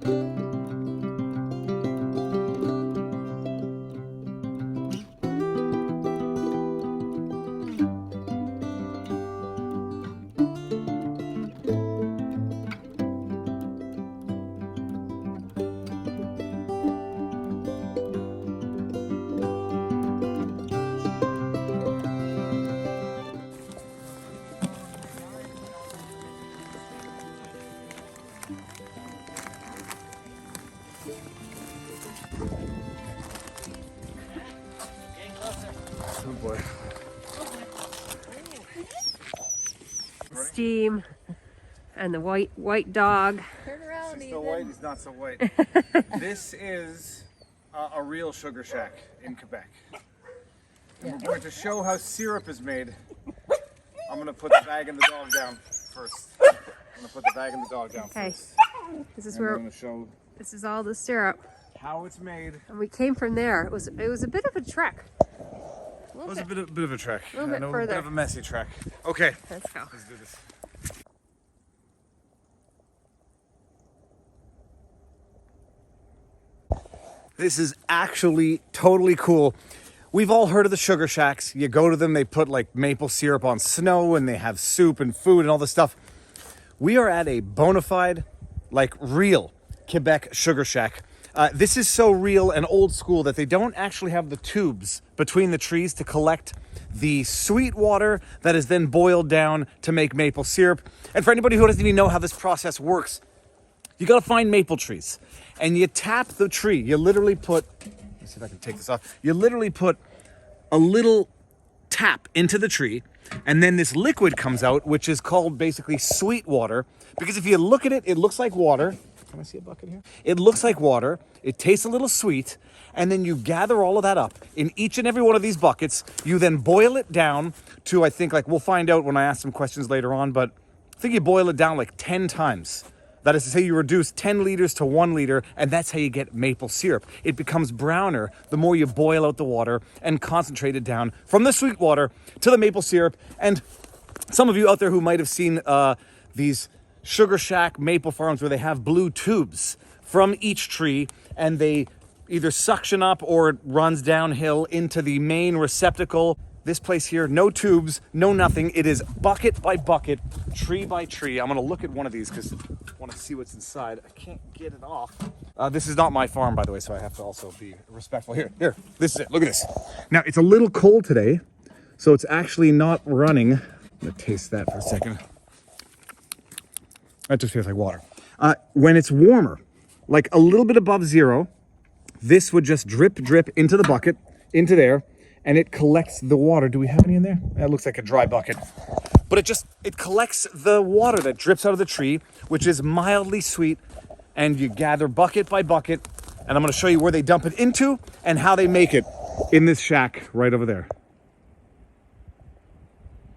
Oh boy. Steam and the white dog. Turn around, he's so white, he's not so white. This is a real sugar shack in Quebec. And we're going to show how syrup is made. I'm going to put the bag and the dog down first. I'm going to put the bag and the dog down first. This is and where I'm going to show this is all the syrup. how it's made. And we came from there. It was a bit of a trek. It was a bit of a trek. A little bit further. A bit of a messy trek. Okay. Let's go. Let's do this. This is actually totally cool. We've all heard of the sugar shacks. You go to them, they put like maple syrup on snow and they have soup and food and all this stuff. We are at a bona fide, like real Quebec sugar shack. This is so real and old school that they don't actually have the tubes between the trees to collect the sweet water that is then boiled down to make maple syrup. And for anybody who doesn't even know how this process works, you gotta find maple trees and you tap the tree. You literally put, let me see if I can take this off. You literally put a little tap into the tree and then this liquid comes out, which is called basically sweet water. Because if you look at it, it looks like water. Can I see a bucket here? It looks like water. It tastes a little sweet. And then you gather all of that up in each and every one of these buckets. You then boil it down to, I think, like we'll find out when I ask some questions later on, but I think you boil it down like 10 times. That is to say you reduce 10 liters to 1 liter, and that's how you get maple syrup. It becomes browner the more you boil out the water and concentrate it down from the sweet water to the maple syrup. And some of you out there who might have seen these sugar shack maple farms where they have blue tubes from each tree and they either suction up or it runs downhill into the main receptacle. This place here, no tubes, no nothing. It is bucket by bucket, tree by tree. I'm gonna look at one of these because I want to see what's inside. I can't get it off. This is not my farm, by the way, so I have to also be respectful. Here, this is it, look at this. Now, it's a little cold today, so it's actually not running. I'm gonna taste that for a second. That just tastes like water. When it's warmer, like a little bit above zero, this would just drip into the bucket, into there, and it collects the water. Do we have any in there? That looks like a dry bucket. But it collects the water that drips out of the tree, which is mildly sweet, and you gather bucket by bucket, and I'm gonna show you where they dump it into and how they make it in this shack right over there.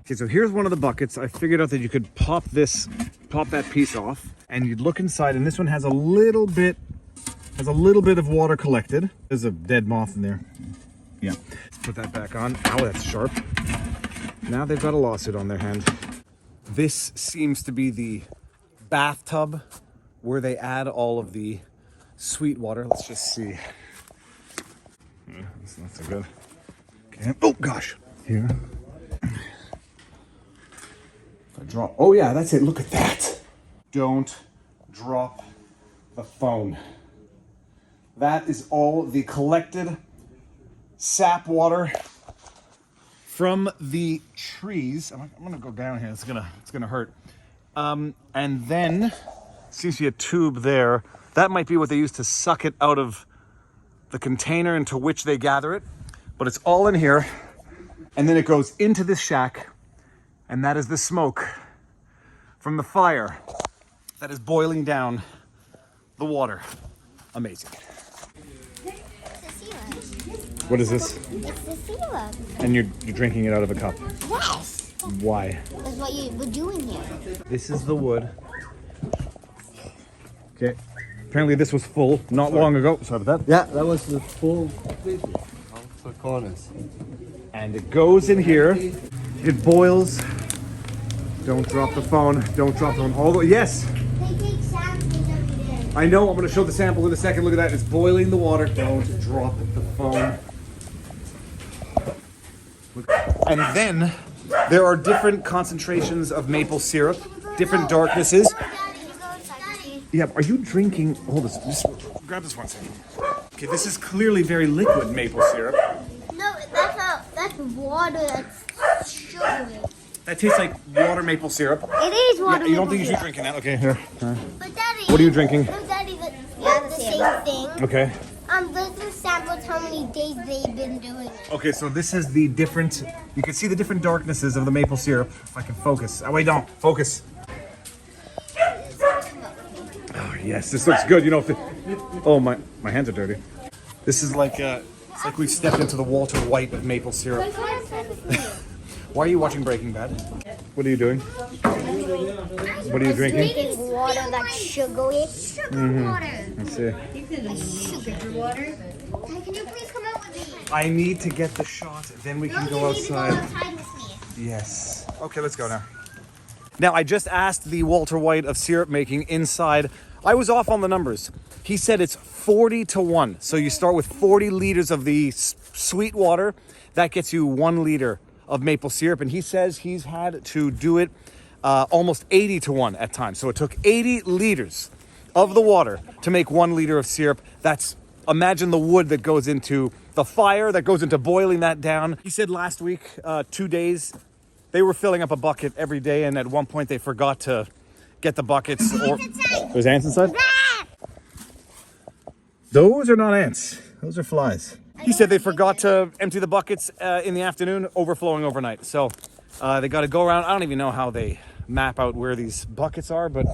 Okay, so here's one of the buckets. I figured out that you could pop that piece off, and you'd look inside, and this one has a little bit of water collected. There's a dead moth in there. Yeah, let's put that back on. Ow, that's sharp. Now they've got a lawsuit on their hand. This seems to be the bathtub where they add all of the sweet water. Let's just see. Yeah, that's not so good. Okay. Oh gosh. Here. If I drop. Oh yeah, that's it. Look at that. Don't drop the phone. That is all the collected sap water from the trees. I'm gonna go down here. It's gonna hurt. And then seems to be a tube there. That might be what they use to suck it out of the container into which they gather it. But it's all in here, and then it goes into this shack, and that is the smoke from the fire that is boiling down the water. Amazing. What is this? It's the syrup. And you're drinking it out of a cup. Yes. Why? That's what you were doing here. This is the wood. Okay. Apparently this was full not long ago. Sorry about that. Yeah, that was the full completely of the corners. And it goes in here. It boils. Don't drop the phone. Don't drop the phone. All the way. Yes. They take samples every day. I know, I'm gonna show the sample in a second. Look at that, it's boiling the water. Don't drop the phone. And then there are different concentrations of maple syrup, different darknesses. Yeah, are you drinking? Hold this. Just grab this one second. Okay, this is clearly very liquid maple syrup. No, that's water. That's sugary. That tastes like water maple syrup. It is water. You don't think you should be drinking that? Okay, here. But Daddy, What are you drinking? No, Daddy, the same thing. Okay. This samples how many days they've been doing it. Okay, so this is the different. You can see the different darknesses of the maple syrup. If I can focus. Oh wait, don't focus. Oh yes, this looks good. You know, if it, oh my hands are dirty. This is like it's like we've stepped into the Walter White of maple syrup. Why are you watching Breaking Bad? What are you doing? What are you drinking? Drinking water that's sugary. Sugar water. Let's see. Sugar water. Can you please come out with me? I need to get the shot, then we can go outside. outside with me. Yes. Okay, let's go now. Now, I just asked the Walter White of syrup making inside. I was off on the numbers. He said it's 40 to 1. So you start with 40 liters of the sweet water. That gets you 1 liter of maple syrup. And he says he's had to do it almost 80 to 1 at times. So it took 80 liters of the water to make 1 liter of syrup. That's, imagine the wood that goes into the fire, that goes into boiling that down. He said last week, 2 days, they were filling up a bucket every day, and at one point they forgot to get the buckets. There's ants inside? Those are not ants. Those are flies. He said they forgot to empty the buckets in the afternoon, overflowing overnight. So they got to go around. I don't even know how they map out where these buckets are, but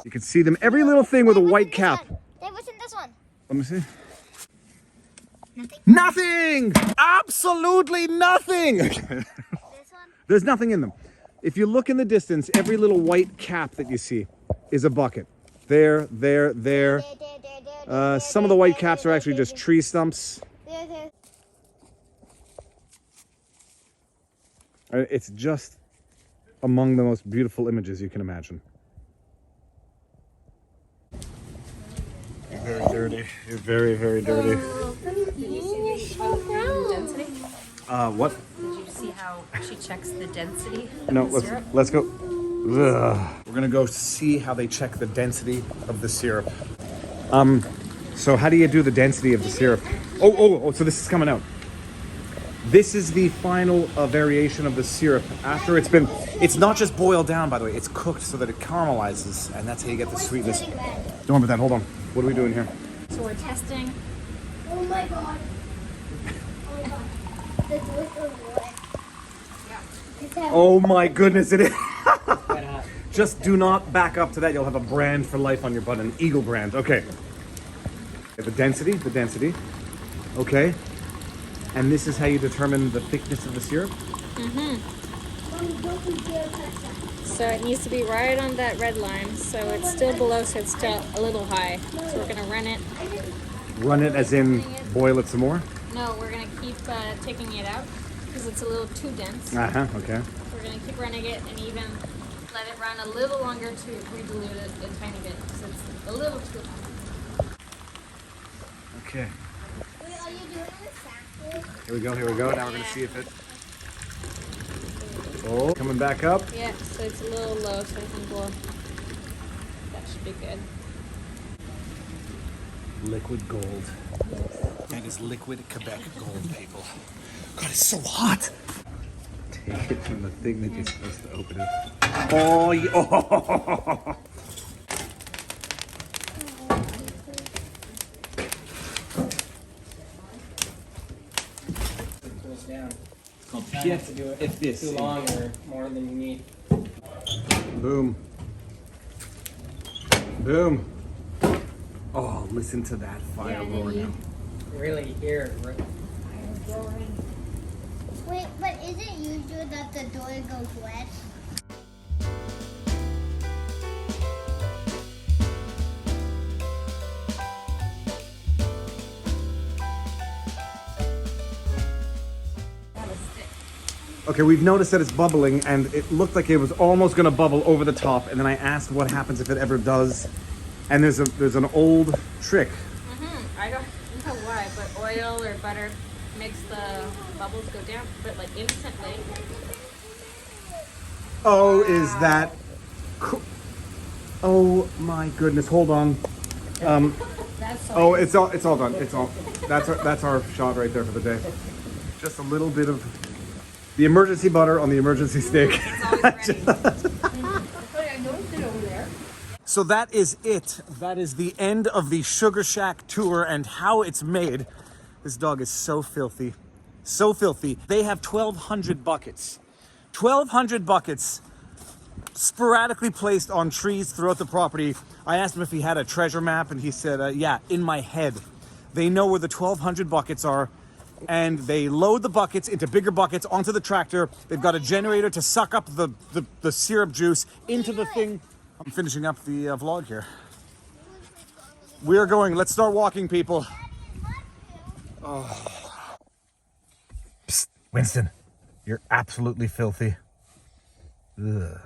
you can see them. Every little thing with a white cap. What's in this one? Let me see. Nothing. Nothing! Absolutely nothing! This one? There's nothing in them. If you look in the distance, every little white cap that you see is a bucket. There. Some of the white caps are actually just tree stumps. It's just among the most beautiful images you can imagine. You're very dirty. You're very, very dirty. Density? What? Did you see how she checks the density of No, the syrup? let's go. Ugh. We're gonna go see how they check the density of the syrup. So how do you do the density of the syrup? Oh, so this is coming out. This is the final variation of the syrup after it's not just boiled down, by the way, it's cooked so that it caramelizes, and that's how you get the sweetness. Don't worry about that, hold on. What are we doing here? So we're testing. Oh my god. The doors are wet. Oh my goodness, it is. Just do not back up to that. You'll have a brand for life on your butt, an Eagle brand. Okay. The density. Okay. And this is how you determine the thickness of the syrup? So it needs to be right on that red line. So it's still below, so it's still a little high. So we're gonna run it. Run it as in boil it some more? No, we're gonna keep taking it out because it's a little too dense. Okay. We're gonna keep running it and even let it run a little longer to re-dilute it a tiny bit because it's a little too high. Okay. Wait, are you doing the sample? Here we go. Now we're gonna see if it. Oh, coming back up. Yeah, so it's a little low, so I think that should be good. Liquid gold. That is liquid Quebec gold, people. God, it's so hot. Take it from the thing that you're supposed to open it. Oh, yeah. To do it too long or more than you need. Boom. Boom. Oh, listen to that fire roar now. Really hear it. Wait, but is it usual that the door goes wet? Okay, we've noticed that it's bubbling, and it looked like it was almost going to bubble over the top, and then I asked what happens if it ever does, And there's an old trick. I don't know why, but oil or butter makes the bubbles go down, but like instantly. Oh, is that cool? Oh my goodness! Hold on. Oh, it's all done. It's all. That's our shot right there for the day. Just a little bit of the emergency butter on the emergency steak. It's always ready. So that is it. That is the end of the Sugar Shack tour and how it's made. This dog is so filthy. So filthy. They have 1,200 buckets. 1,200 buckets sporadically placed on trees throughout the property. I asked him if he had a treasure map, and he said, yeah, in my head. They know where the 1,200 buckets are, and they load the buckets into bigger buckets onto the tractor. They've got a generator to suck up the syrup juice into the thing. I'm finishing up the vlog here. We're going. Let's start walking, people. Oh. Psst, Winston, you're absolutely filthy. Ugh.